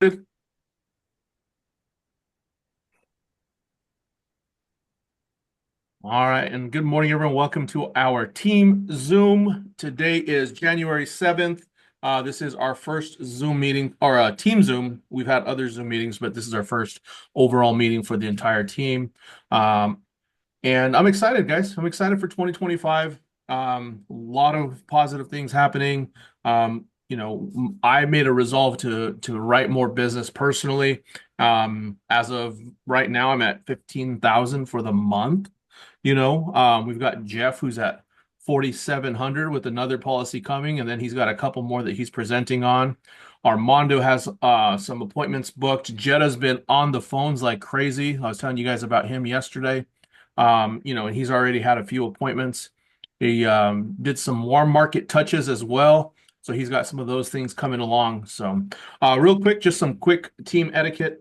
All right, and good morning, everyone. Welcome to our team Zoom. Today is January 7th. This is our first Zoom meeting or team Zoom. We've had other Zoom meetings, but this is our first overall meeting for the entire team. Um, and I'm excited, guys. I'm excited for 2025. A lot of positive things happening. I made a resolve to write more business personally. As of right now, I'm at 15,000 for the month. We've got Jeff who's at 4,700 with another policy coming, and then he's got a couple more that he's presenting on. Armando has some appointments booked. Jetta's been on the phones like crazy. I was telling you guys about him yesterday. And he's already had a few appointments. He did some warm market touches as well. So he's got some of those things coming along. So, real quick, just some quick team etiquette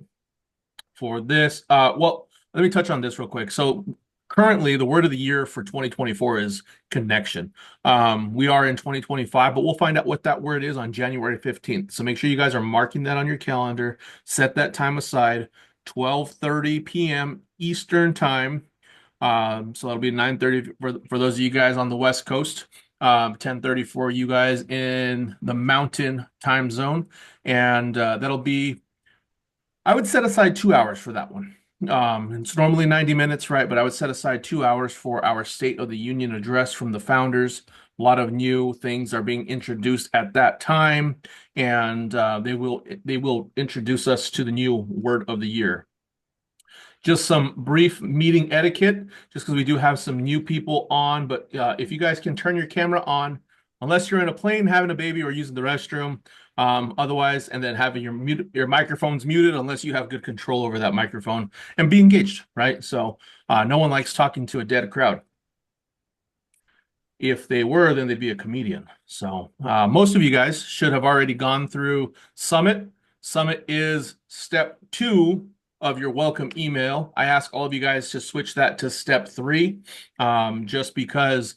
for this. Well, let me touch on this real quick. So currently, the word of the year for 2024 is connection. We are in 2025, but we'll find out what that word is on January 15th. So make sure you guys are marking that on your calendar. Set that time aside, 12:30 p.m. Eastern time. So that'll be 9:30 for those of you guys on the West Coast. 10:30 for you guys in the Mountain Time Zone, and that'll be I would set aside 2 hours for that one. It's normally 90 minutes, right? But I would set aside 2 hours for our State of the Union address from the founders. A lot of new things are being introduced at that time, and they will introduce us to the new word of the year. Just some brief meeting etiquette, just because we do have some new people on. But if you guys can turn your camera on, unless you're in a plane having a baby or using the restroom, otherwise, and then having your microphones muted unless you have good control over that microphone and be engaged, right? So no one likes talking to a dead crowd. If they were, then they'd be a comedian. So most of you guys should have already gone through Summit. Summit is step 2 of your welcome email. I ask all of you guys to switch that to step 3, just because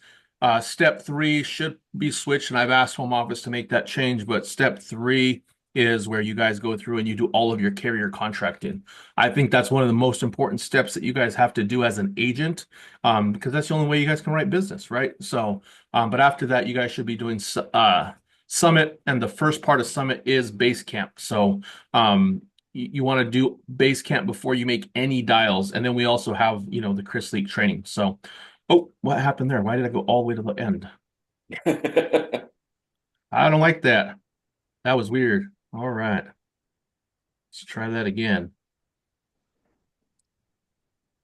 step 3 should be switched, and I've asked home office to make that change, but step 3 is where you guys go through and you do all of your carrier contracting. I think that's one of the most important steps that you guys have to do as an agent, because that's the only way you guys can write business, right? So, but after that, you guys should be doing Summit, and the first part of Summit is Basecamp. So, you want to do Basecamp before you make any dials, and then we also have, the Chris Leak training. So, oh, what happened there? Why did I go all the way to the end? I don't like that. That was weird. All right, let's try that again.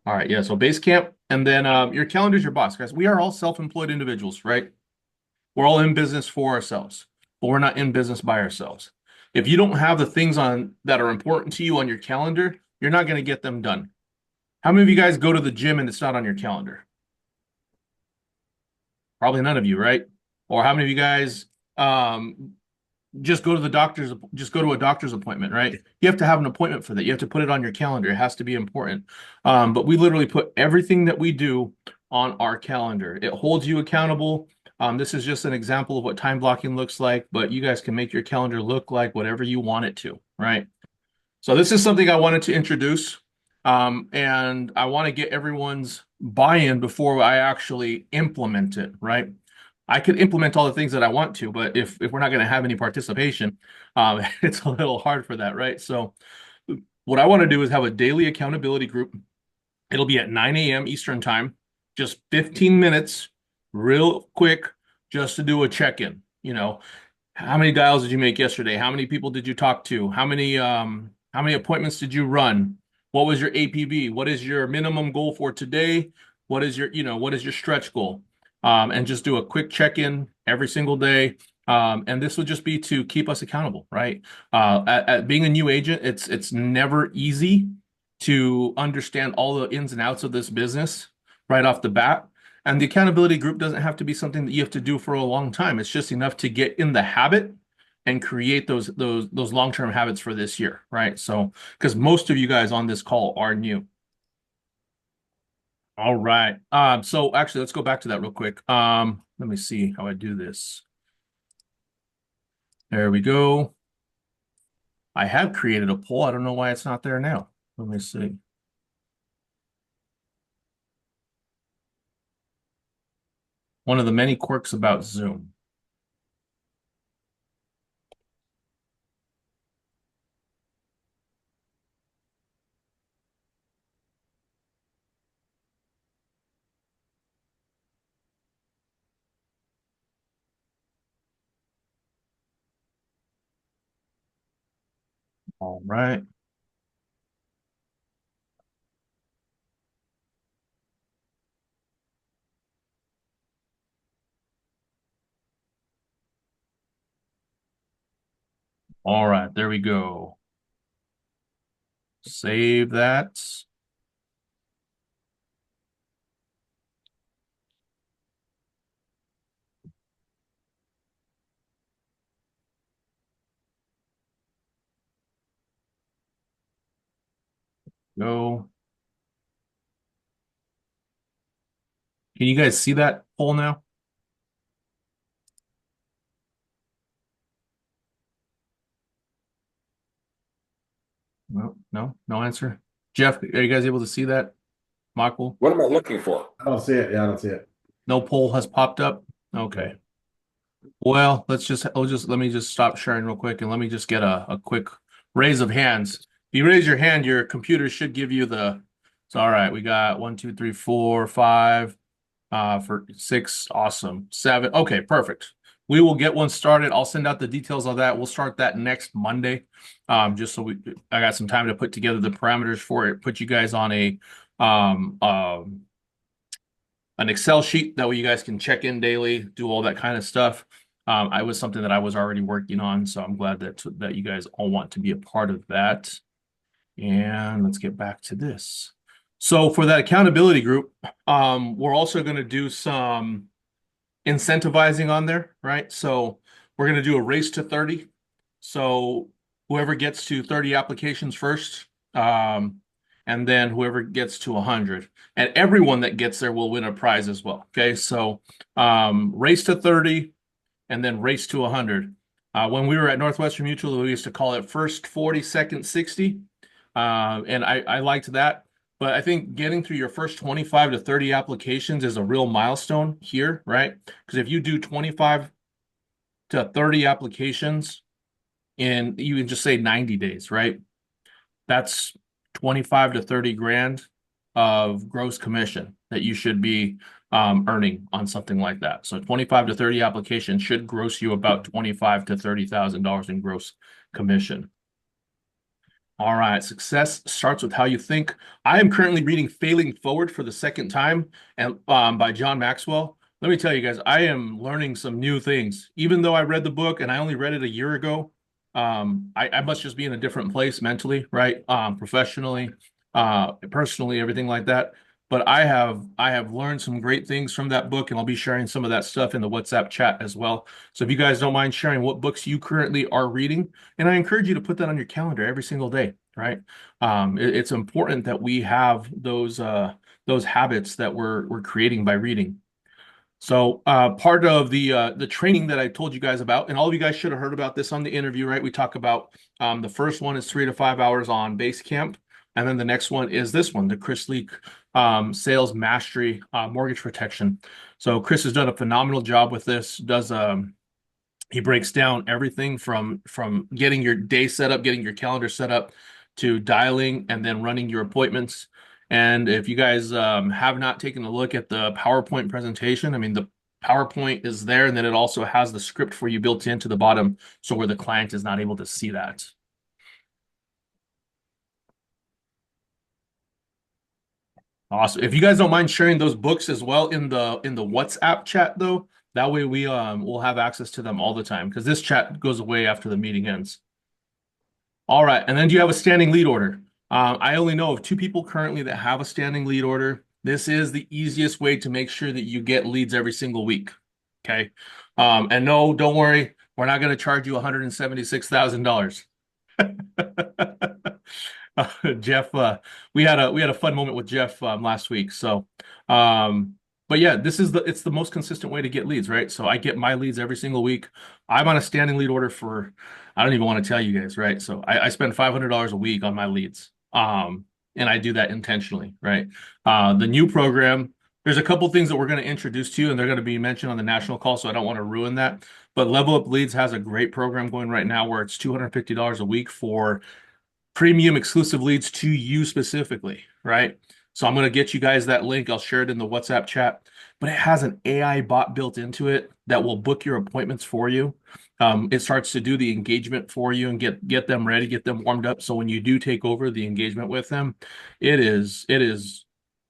All right, yeah. So Basecamp, and then your calendar's your boss, guys. We are all self-employed individuals, right? We're all in business for ourselves, but we're not in business by ourselves. If you don't have the things on that are important to you on your calendar, you're not going to get them done. How many of you guys go to the gym and it's not on your calendar? Probably none of you, right? Or how many of you guys just go to a doctor's appointment, right? You have to have an appointment for that. You have to put it on your calendar. It has to be important. But we literally put everything that we do on our calendar. It holds you accountable. This is just an example of what time blocking looks like, but you guys can make your calendar look like whatever you want it to, right? So this is something I wanted to introduce, and I want to get everyone's buy-in before I actually implement it, right? I could implement all the things that I want to, but if we're not going to have any participation, it's a little hard for that, right? So what I want to do is have a daily accountability group. It'll be at 9 a.m. Eastern time, just 15 minutes, real quick, just to do a check-in. How many dials did you make yesterday? How many people did you talk to? How many appointments did you run? What was your APB? What is your minimum goal for today? What is your stretch goal? And just do a quick check-in every single day. And this would just be to keep us accountable, right? At being a new agent, it's never easy to understand all the ins and outs of this business right off the bat. And the accountability group doesn't have to be something that you have to do for a long time. It's just enough to get in the habit and create those long-term habits for this year, right? So, because most of you guys on this call are new. All right. So actually, let's go back to that real quick. Let me see how I do this. There we go. I have created a poll. I don't know why it's not there now. Let me see. One of the many quirks about Zoom. All right. All right. There we go. Save that. Go. Can you guys see that poll now? No, no, no answer. Jeff, are you guys able to see that? Michael? What am I looking for? I don't see it. Yeah, I don't see it. No poll has popped up? Okay. Well, let me just stop sharing real quick and let me just get a quick raise of hands. If you raise your hand, your computer should give you it's all right. We got 1, 2, 3, 4, 5, for 6. Awesome. 7. Okay, perfect. We will get one started. I'll send out the details of that. We'll start that next Monday. Just so I got some time to put together the parameters for it, put you guys on um, um, an Excel sheet. That way you guys can check in daily, do all that kind of stuff. I was something that I was already working on, so I'm glad that you guys all want to be a part of that. And let's get back to this. So for that accountability group, we're also going to do some incentivizing on there, right? So we're going to do a race to 30. So whoever gets to 30 applications first, and then whoever gets to 100, and everyone that gets there will win a prize as well. Okay, so race to 30 and then race to 100. When we were at Northwestern Mutual, we used to call it first 40, second 60. And I liked that. But I think getting through your first 25 to 30 applications is a real milestone here, right? Because if you do 25 to 30 applications in, you can just say 90 days, right? That's 25 to 30 grand of gross commission that you should be earning on something like that. So 25 to 30 applications should gross you about 25 to $30,000 in gross commission. All right, success starts with how you think. I am currently reading Failing Forward for the second time, and by John Maxwell. Let me tell you guys, I am learning some new things. Even though I read the book and I only read it a year ago, I must just be in a different place mentally, right? Professionally, personally, everything like that. But I have learned some great things from that book, and I'll be sharing some of that stuff in the WhatsApp chat as well. So if you guys don't mind sharing what books you currently are reading, and I encourage you to put that on your calendar every single day, right? It's important that we have those habits that we're creating by reading. So part of the training that I told you guys about, and all of you guys should have heard about this on the interview, right? We talk about the first one is 3 to 5 hours on Basecamp, and then the next one is this one, the Chris Leak Sales Mastery Mortgage Protection. So Chris has done a phenomenal job with this. He breaks down everything from getting your day set up, getting your calendar set up, to dialing and then running your appointments. And if you guys have not taken a look at the PowerPoint presentation, I mean, the PowerPoint is there, and then it also has the script for you built into the bottom, so where the client is not able to see that. Awesome. If you guys don't mind sharing those books as well in the WhatsApp chat, though, that way we'll have access to them all the time, because this chat goes away after the meeting ends. All right, and then do you have a standing lead order? I only know of 2 people currently that have a standing lead order. This is the easiest way to make sure that you get leads every single week. Okay. And no, don't worry, we're not going to charge you $176,000. Jeff, we had a fun moment with Jeff last week. So, but yeah, it's the most consistent way to get leads, right? So I get my leads every single week. I'm on a standing lead order for I don't even want to tell you guys, right? So I spend $500 a week on my leads. And I do that intentionally, right? The new program, there's a couple things that we're going to introduce to you, and they're going to be mentioned on the national call, so I don't want to ruin that. But Level Up Leads has a great program going right now where it's $250 a week for premium exclusive leads to you specifically, right? So I'm going to get you guys that link. I'll share it in the WhatsApp chat, but it has an AI bot built into it that will book your appointments for you. It starts to do the engagement for you and get them ready, get them warmed up. So when you do take over the engagement with them, it is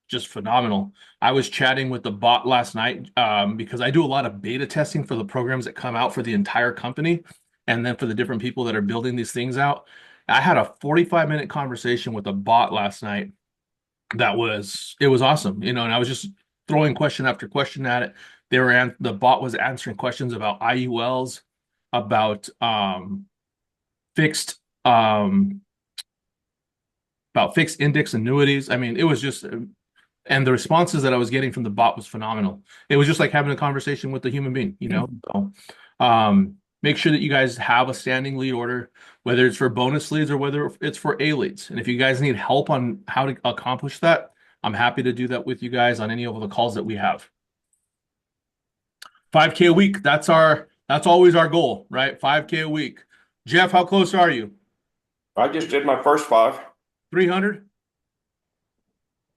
just phenomenal. I was chatting with the bot last night because I do a lot of beta testing for the programs that come out for the entire company, and then for the different people that are building these things out. I had a 45-minute conversation with a bot last night that was it was awesome, and I was just throwing question after question at it. The bot was answering questions about IULs, about fixed um fixed index annuities. I mean, it was just and the responses that I was getting from the bot was phenomenal. It was just like having a conversation with a human being. So, make sure that you guys have a standing lead order, whether it's for bonus leads or whether it's for A leads. And if you guys need help on how to accomplish that, I'm happy to do that with you guys on any of the calls that we have. 5K a week. That's always our goal, right? 5K a week. Jeff, how close are you? I just did my first five. 300?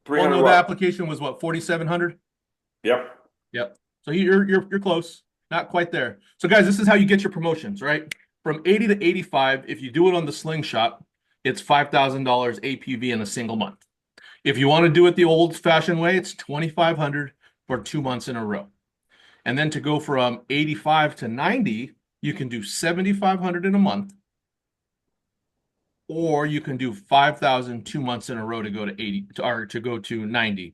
Well, 300 no, the what? application was what, 4,700? Yep. Yep. So you're close. Not quite there. So guys, this is how you get your promotions, right? From 80 to 85, if you do it on the slingshot, it's $5,000 APV in a single month. If you want to do it the old-fashioned way, it's 2,500 for 2 months in a row. And then to go from 85 to 90, you can do 7,500 in a month, or you can do 5,000 2 months in a row to go to 80 or to go to 90.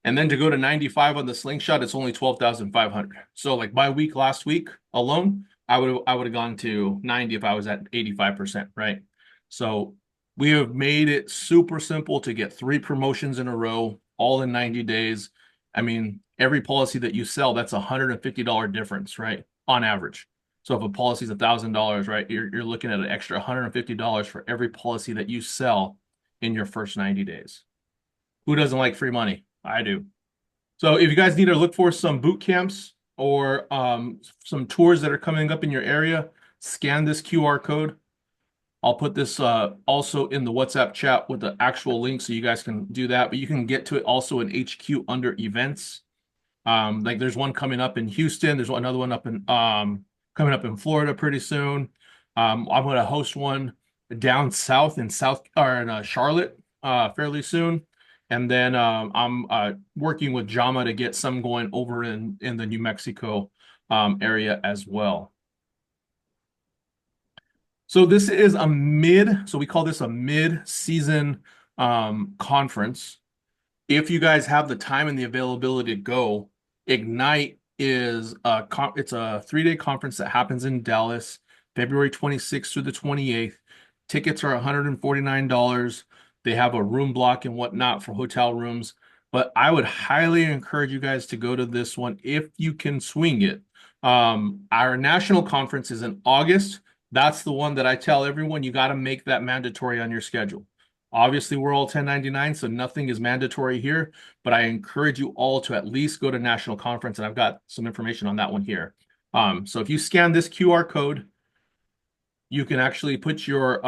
And then to go to 95 on the slingshot, it's only 12,500. So like my week last week alone, I would have gone to 90 if I was at 85%, right? So we have made it super simple to get 3 promotions in a row, all in 90 days. I mean, every policy that you sell, that's $150 difference, right? On average. So if a policy is $1,000, right, you're looking at an extra $150 for every policy that you sell in your first 90 days. Who doesn't like free money? I do. So if you guys need to look for some boot camps or some tours that are coming up in your area, scan this QR code. I'll put this also in the WhatsApp chat with the actual link so you guys can do that. But you can get to it also in HQ under events. Like there's one coming up in Houston. There's another one up in coming up in Florida pretty soon. I'm going to host one down south in South or in Charlotte fairly soon. And then I'm working with JAMA to get some going over in the New Mexico area as well. So this is so we call this a mid-season conference. If you guys have the time and the availability to go, Ignite is it's a 3-day conference that happens in Dallas, February 26th through the 28th. Tickets are $149. They have a room block and whatnot for hotel rooms. But I would highly encourage you guys to go to this one if you can swing it. Our national conference is in August. That's the one that I tell everyone you got to make that mandatory on your schedule. Obviously, we're all 1099, so nothing is mandatory here, but I encourage you all to at least go to national conference, and I've got some information on that one here. So if you scan this QR code, you can actually put your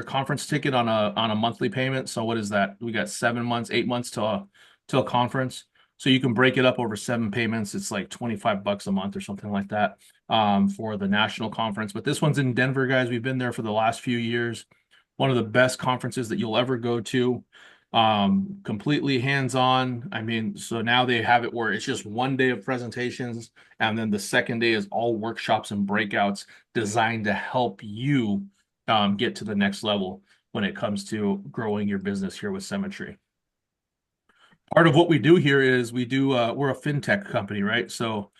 conference ticket on a monthly payment. So what is that? We got 7 months, 8 months to a conference. So you can break it up over 7 payments. It's like $25 a month or something like that for the national conference. But this one's in Denver, guys. We've been there for the last few years. One of the best conferences that you'll ever go to. Completely hands-on. I mean, so now they have it where it's just one day of presentations, and then the second day is all workshops and breakouts designed to help you get to the next level when it comes to growing your business here with Symmetry. Part of what we do here is we're a fintech company, right? So,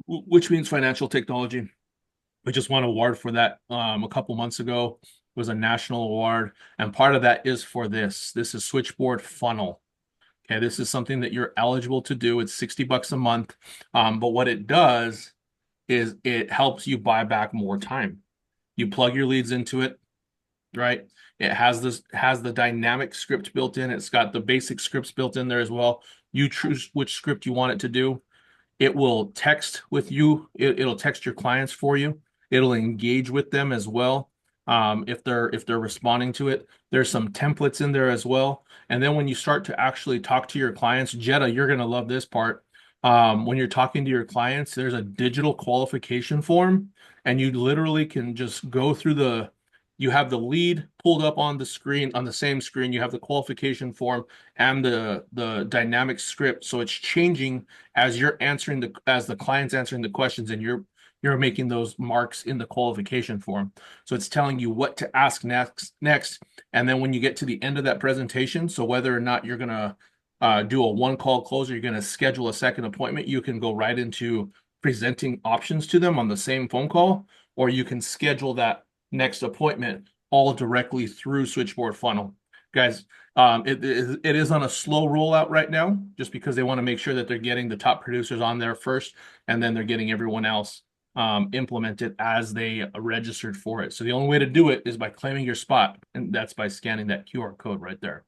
which means financial technology. We just won an award for that a couple months ago. It was a national award, and part of that is for this. This is Switchboard Funnel. Okay, this is something that you're eligible to do. It's $60 a month, but what it does is it helps you buy back more time. You plug your leads into it, right? It has the dynamic script built in. It's got the basic scripts built in there as well. You choose which script you want it to do. It will text with you. It'll text your clients for you. It'll engage with them as well. If they're responding to it, there's some templates in there as well. And then when you start to actually talk to your clients, Jetta, you're gonna love this part. When you're talking to your clients, there's a digital qualification form, and you literally can just go through you have the lead pulled up on the screen, on the same screen. You have the qualification form and the dynamic script. So it's changing as as the client's answering the questions, and you're making those marks in the qualification form. So it's telling you what to ask next. And then when you get to the end of that presentation, so whether or not you're gonna do a one call close or you're gonna schedule a second appointment, you can go right into presenting options to them on the same phone call, or you can schedule that next appointment all directly through Switchboard Funnel. Guys, it is on a slow rollout right now, just because they want to make sure that they're getting the top producers on there first, and then they're getting everyone else implemented as they registered for it. So the only way to do it is by claiming your spot, and that's by scanning that QR code right there.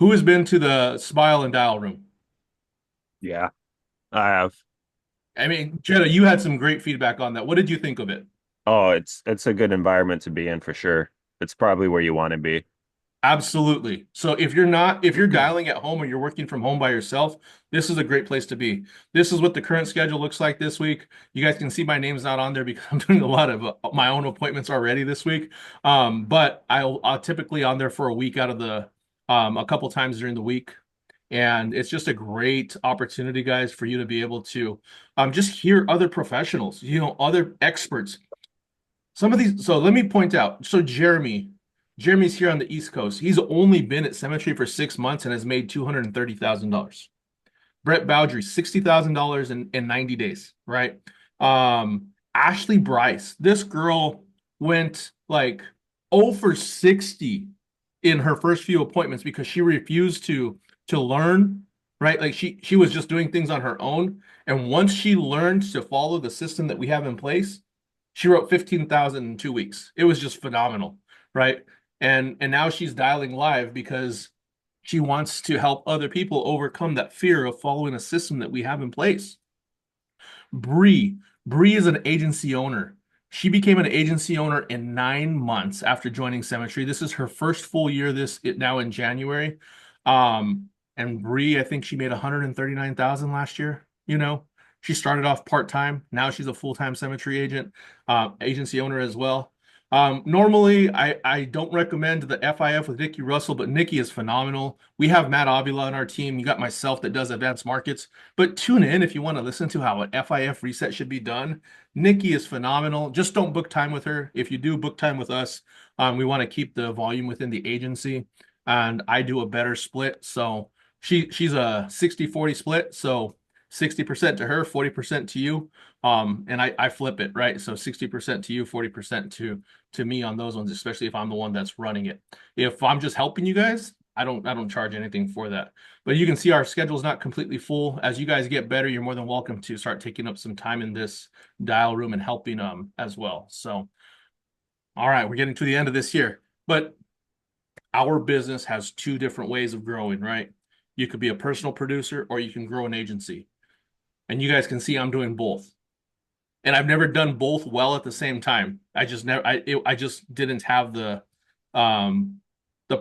Who has been to the Smile and Dial room? Yeah, I have. I mean, Jetta, you had some great feedback on that. What did you think of it? Oh, it's a good environment to be in for sure. It's probably where you want to be. Absolutely. So if you're dialing at home or you're working from home by yourself, this is a great place to be. This is what the current schedule looks like this week. You guys can see my name's not on there because I'm doing a lot of my own appointments already this week. But I'll typically on there for a week out of a couple times during the week. And it's just a great opportunity, guys, for you to be able to just hear other professionals, other experts. Some of these, so let me point out. So Jeremy's here on the East Coast. He's only been at Cemetery for 6 months and has made $230,000. Brett Bowdry, $60,000 in 90 days, right? Ashley Bryce, this girl went like 0 for 60 in her first few appointments because she refused to learn, right? Like she was just doing things on her own. And once she learned to follow the system that we have in place, she wrote 15,000 in 2 weeks. It was just phenomenal, right? And now she's dialing live because she wants to help other people overcome that fear of following a system that we have in place. Bree. Bree is an agency owner. She became an agency owner in 9 months after joining Cemetery. This is her first full year now in January. And Bree, I think she made 139,000 last year. She started off part-time. Now she's a full-time Cemetery agent, agency owner as well. Normally, I don't recommend the FIF with Nikki Russell, but Nikki is phenomenal. We have Matt Avila on our team. You got myself that does advanced markets, but tune in if you want to listen to how an FIF reset should be done. Nikki is phenomenal. Just don't book time with her. If you do book time with us, we want to keep the volume within the agency, and I do a better split. So she's a 60-40 split. So 60% to her, 40% to you. And I flip it, right? So 60% to you, 40% to me on those ones, especially if I'm the one that's running it. If I'm just helping you guys, I don't charge anything for that. But you can see our schedule is not completely full. As you guys get better, you're more than welcome to start taking up some time in this dial room and helping as well. So, all right, we're getting to the end of this year, but our business has two different ways of growing, right? You could be a personal producer or you can grow an agency. And you guys can see I'm doing both. And I've never done both well at the same time. I just didn't have the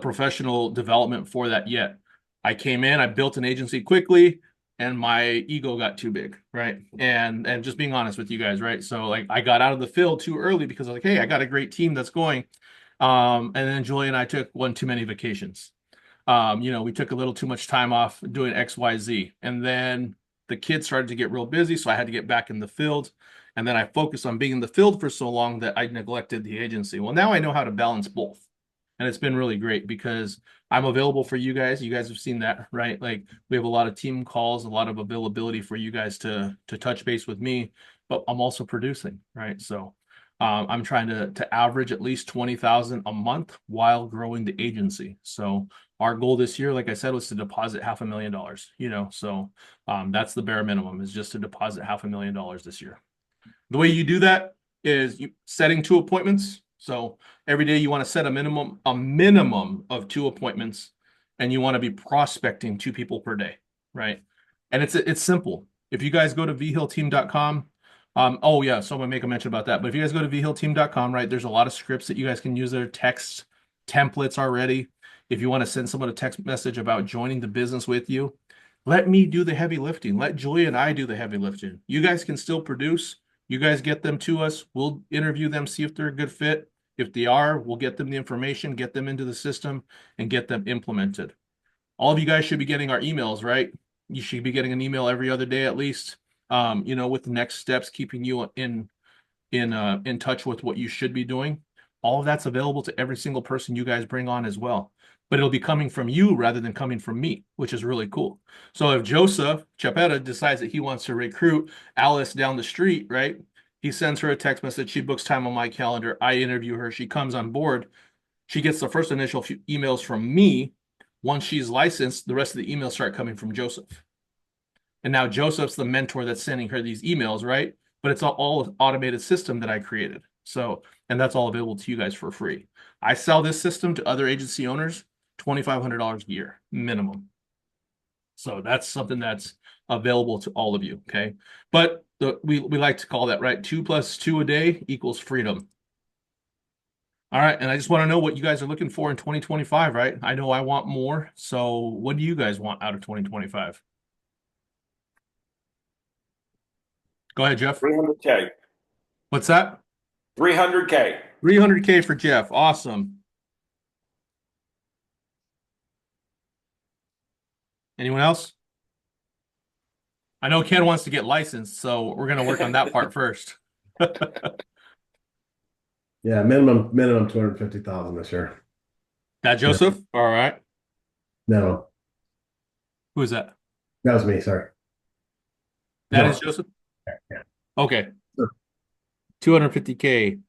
professional development for that yet. I came in, I built an agency quickly, and my ego got too big, right? And just being honest with you guys, right? So like I got out of the field too early because I was like, hey, I got a great team that's going. And then Julie and I took one too many vacations. We took a little too much time off doing XYZ. And then the kids started to get real busy, so I had to get back in the field. And then I focused on being in the field for so long that I neglected the agency. Well, now I know how to balance both. And it's been really great because I'm available for you guys. You guys have seen that, right? Like we have a lot of team calls, a lot of availability for you guys to touch base with me, but I'm also producing, right? So I'm trying to average at least 20,000 a month while growing the agency. So our goal this year, like I said, was to deposit $500,000, so that's the bare minimum, is just to deposit $500,000 this year. The way you do that is setting 2 appointments. So every day you want to set a minimum of 2 appointments, and you want to be prospecting 2 people per day, right? And it's simple. If you guys go to vhillteam.com, oh yeah, so I'm gonna make a mention about that. But if you guys go to vhillteam.com, right, there's a lot of scripts that you guys can use there, text templates already. If you want to send someone a text message about joining the business with you, let me do the heavy lifting. Let Julia and I do the heavy lifting. You guys can still produce. You guys get them to us. We'll interview them, see if they're a good fit. If they are, we'll get them the information, get them into the system, and get them implemented. All of you guys should be getting our emails, right? You should be getting an email every other day at least, with the next steps, keeping you in touch with what you should be doing. All of that's available to every single person you guys bring on as well. But it'll be coming from you rather than coming from me, which is really cool. So if Joseph Chapetta decides that he wants to recruit Alice down the street, right? He sends her a text message. She books time on my calendar. I interview her. She comes on board. She gets the first initial few emails from me. Once she's licensed, the rest of the emails start coming from Joseph. And now Joseph's the mentor that's sending her these emails, right? But it's all automated system that I created. So, and that's all available to you guys for free. I sell this system to other agency owners, $2,500 a year minimum. So that's something that's available to all of you. Okay. But we like to call that, right? 2 + 2 a day equals freedom. All right. And I just want to know what you guys are looking for in 2025, right? I know I want more. So what do you guys want out of 2025? Go ahead, Jeff. 300K. What's that? 300K. 300K for Jeff. Awesome. Anyone else? I know Ken wants to get licensed, so we're going to work on that part first. Yeah, minimum 250,000 this year. That Joseph? All right. No, Who is that? that was me. Sorry. That No. is Joseph? Yeah. Okay. Sure. 250K.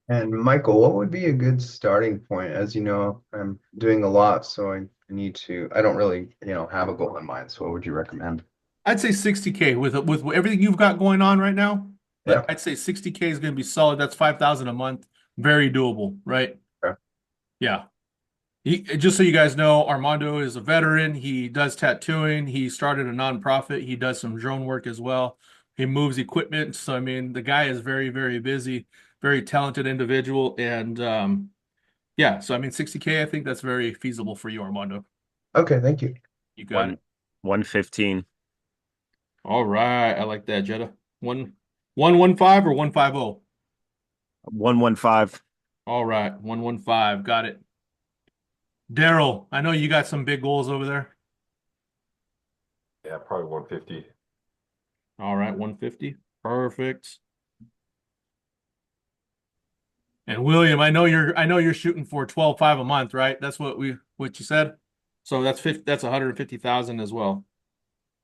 And Michael, what would be a good starting point? As you know, I'm doing a lot, so I I don't really, have a goal in mind. So what would you recommend? I'd say 60K with everything you've got going on right now. Yeah. I'd say 60K is going to be solid. That's 5,000 a month. Very doable, right? Okay. Yeah. Just so you guys know, Armando is a veteran. He does tattooing. He started a nonprofit. He does some drone work as well. He moves equipment. So, I mean, the guy is very, very busy, very talented individual. And yeah, so I mean, 60K, I think that's very feasible for you, Armando. Okay, thank you. You got it. 115. All right. I like that, Jetta. 115 or 150? 115. All right. 115. Got it. Daryl, I know you got some big goals over there. Yeah, probably 150. All right, 150. Perfect. And William, I know you're shooting for 12.5 a month, right? That's what you said. So that's 150,000 as well.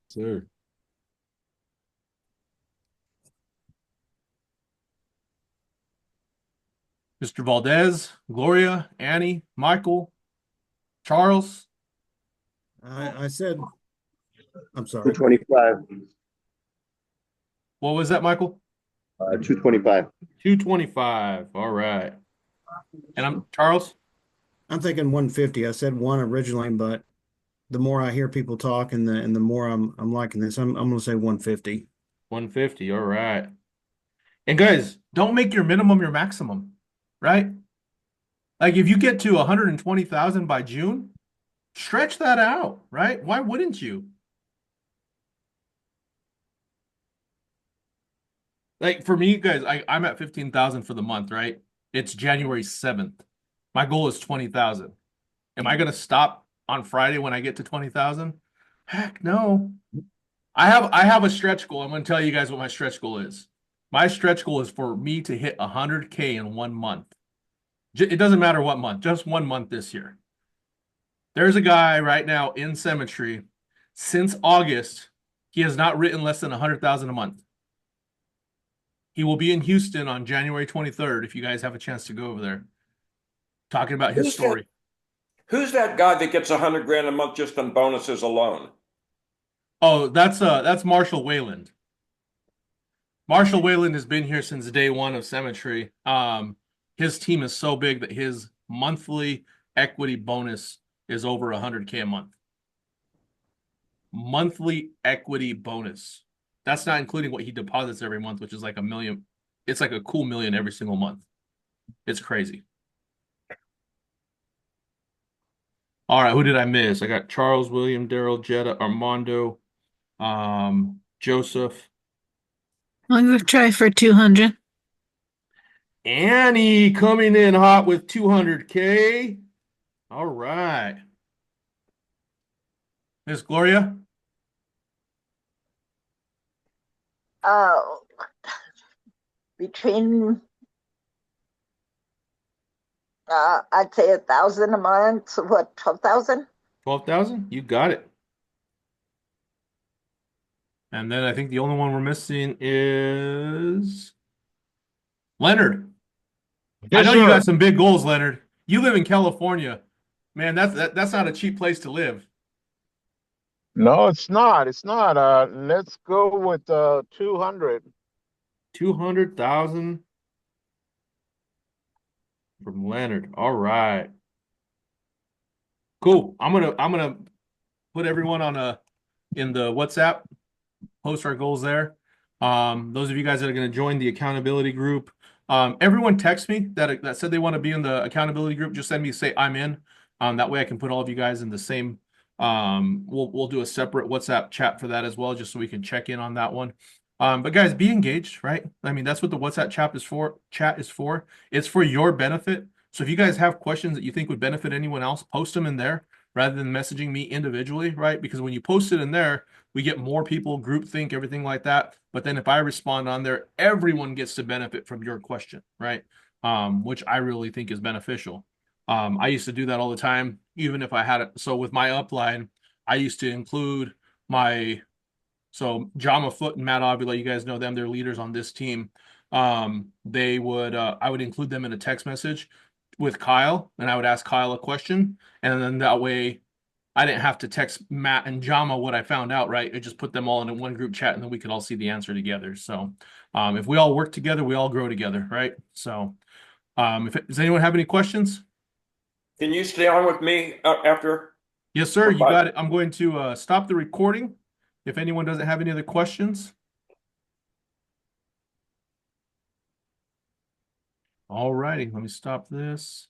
Sir. Mr. Valdez, Gloria, Annie, Michael, Charles. I said, I'm sorry, 225. What was that, Michael? 225. 225. All right. And I'm Charles. I'm thinking 150. I said one originally, but the more I hear people talk and the more I'm liking this, I'm gonna say 150. 150. All right. And guys, don't make your minimum your maximum, right? Like if you get to 120,000 by June, stretch that out, right? Why wouldn't you? Like for me, guys, I'm at 15,000 for the month, right? It's January 7th. My goal is 20,000. Am I gonna stop on Friday when I get to 20,000? Heck no. I have a stretch goal. I'm gonna tell you guys what my stretch goal is. My stretch goal is for me to hit 100K in 1 month. It doesn't matter what month, just 1 month this year. There's a guy right now in Cemetery. Since August, he has not written less than 100,000 a month. He will be in Houston on January 23rd if you guys have a chance to go over there. Talking about his Who's that? story. Who's that guy that gets 100 grand a month just on bonuses alone? Oh, that's Marshall Wayland. Marshall Wayland has been here since day one of Cemetery. His team is so big that his monthly equity bonus is over 100K a month. Monthly equity bonus. That's not including what he deposits every month, which is like $1 million. It's like a cool $1 million every single month. It's crazy. All right, who did I miss? I got Charles, William, Daryl, Jetta, Armando, Joseph, I'm gonna try for 200. Annie coming in hot with 200K. All right. Miss Gloria? Oh, between I'd say 1,000 a month. What, 12,000? 12,000? You got it. And then I think the only one we're missing is Leonard. I know you got some big goals, Leonard. You live in California. Man, that's not a cheap place to live. No, it's not. It's not. Let's go with 200. 200,000 from Leonard. All right. Cool. I'm gonna put everyone in the WhatsApp, post our goals there. Those of you guys that are gonna join the accountability group, everyone text me that said they want to be in the accountability group. Just send me, say I'm in. That way I can put all of you guys in the same. We'll do a separate WhatsApp chat for that as well, just so we can check in on that one. But guys, be engaged, right? I mean, that's what the WhatsApp chat is for. It's for your benefit. So if you guys have questions that you think would benefit anyone else, post them in there rather than messaging me individually, right? Because when you post it in there, we get more people, group think, everything like that. But then if I respond on there, everyone gets to benefit from your question, right? Which I really think is beneficial. I used to do that all the time, even if I had it. So with my upline, I used to include Jama Foot and Matt Avila, you guys know them, they're leaders on this team. I would include them in a text message with Kyle, and I would ask Kyle a question, and then that way I didn't have to text Matt and Jama what I found out, right? I just put them all in one group chat, and then we could all see the answer together. So if we all work together, we all grow together, right? So does anyone have any questions? Can you stay on with me after? Yes, sir. You got it. I'm going to stop the recording if anyone doesn't have any other questions. All righty. Let me stop this.